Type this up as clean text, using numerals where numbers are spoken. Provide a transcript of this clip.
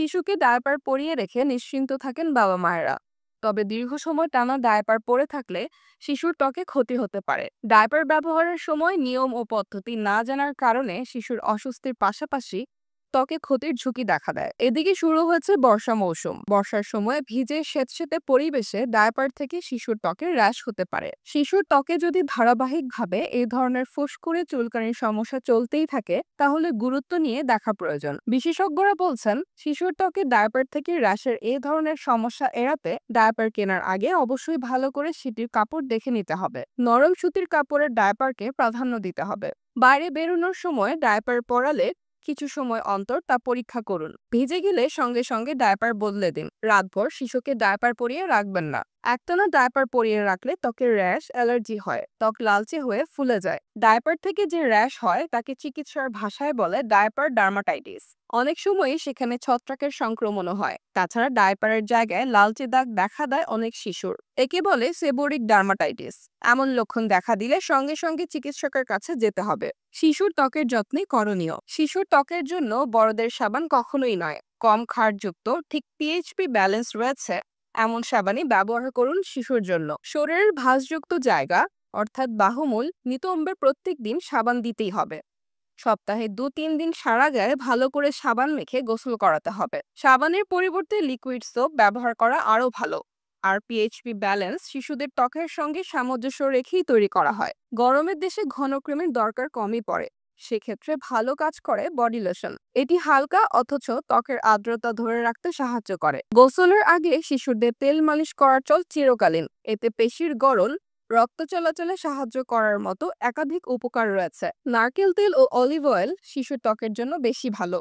শিশুকে ডায়াপার পরিয়ে রেখে নিশ্চিন্ত থাকেন বাবা মায়েরা। তবে দীর্ঘ সময় টানা ডায়াপার পরে থাকলে শিশুর ত্বকে ক্ষতি হতে পারে। ডায়াপার ব্যবহারের সময় নিয়ম ও পদ্ধতি না জানার কারণে শিশুর অস্বস্তির পাশাপাশি ত্বকে ক্ষতির ঝুঁকি দেখা দেয়। এদিকে শুরু হয়েছে বর্ষা মৌসুম। বর্ষার সময় ভিজে স্যাঁতসেঁতে পরিবেশে ডায়াপার থেকে শিশুর ত্বকে র্যাশ হতে পারে। শিশুর ত্বকে যদি ধারাবাহিকভাবে এই ধরনের ফুসকুড়ি চুলকানির সমস্যা চলতেই থাকে, তাহলে গুরুত্ব নিয়ে দেখা প্রয়োজন। বিশেষজ্ঞরা বলছেন, শিশুর ত্বকে ডায়াপার থেকে র্যাশের এই ধরনের সমস্যা এড়াতে ডায়াপার কেনার আগে অবশ্যই ভালো করে সেটির কাপড় দেখে নিতে হবে। নরম সুতির কাপড়ের ডায়াপারকে প্রাধান্য দিতে হবে। বাইরে বেরোনোর সময় ডায়াপার পরালে কিছু সময় অন্তর তা পরীক্ষা করুন। ভিজে গেলে সঙ্গে সঙ্গে ডায়াপার বদলে দিন। রাতভর শিশুকে ডায়াপার পরিয়ে রাখবেন না। একটানা ডায়াপার পরিয়ে রাখলে ত্বকের র্যাশ, অ্যালার্জি হয়, ত্বক লালচে হয়ে ফুলে যায়। ডায়াপার থেকে যে র্যাশ হয় তাকে চিকিৎসার ভাষায় বলে ডায়াপার ডার্মাটাইটিস। অনেক সময়ই সেখানে ছত্রাকের সংক্রমণও হয়। তাছাড়া ডায়াপারের জায়গায় লালচে দাগ দেখা দেয় অনেক শিশুর। একে বলে সেবোরিক ডার্মাটাইটিস। এমন লক্ষণ দেখা দিলে সঙ্গে সঙ্গে চিকিৎসকের কাছে যেতে হবে। শিশুর ত্বকের যত্নে করণীয়। শিশুর ত্বকের জন্য বড়দের সাবান কখনোই নয়। কম ক্ষারযুক্ত, ঠিক পিএইচপি ব্যালেন্স রয়েছে এমন সাবানই ব্যবহার করুন শিশুর জন্য। শরীরের ভাঁজযুক্ত জায়গা অর্থাৎ বাহুমূল নিতম্বে প্রত্যেক দিন সাবান দিতেই হবে। সপ্তাহে 2-3 দিন সারা গায়ে ভালো করে সাবান মেখে গোসল করাতে হবে। সাবানের পরিবর্তে লিকুইড সোপ ব্যবহার করা আরও ভালো। আর পিএইচপি ব্যালেন্স শিশুদের ত্বকের সঙ্গে সামঞ্জস্য রেখেই তৈরি করা হয়। গরমের দেশে ঘন ক্রিমের দরকার কমই পড়ে। সেক্ষেত্রে ভালো কাজ করে বডি লোশন। এটি হালকা অথচ ত্বকের আর্দ্রতা ধরে রাখতে সাহায্য করে। গোসলের আগে শিশুদের তেল মালিশ করার চল চিরকালীন। এতে পেশির গড়ন, রক্ত চলাচলে সাহায্য করার মতো একাধিক উপকার রয়েছে। নারকেল তেল ও অলিভ অয়েল শিশুর ত্বকের জন্য বেশি ভালো।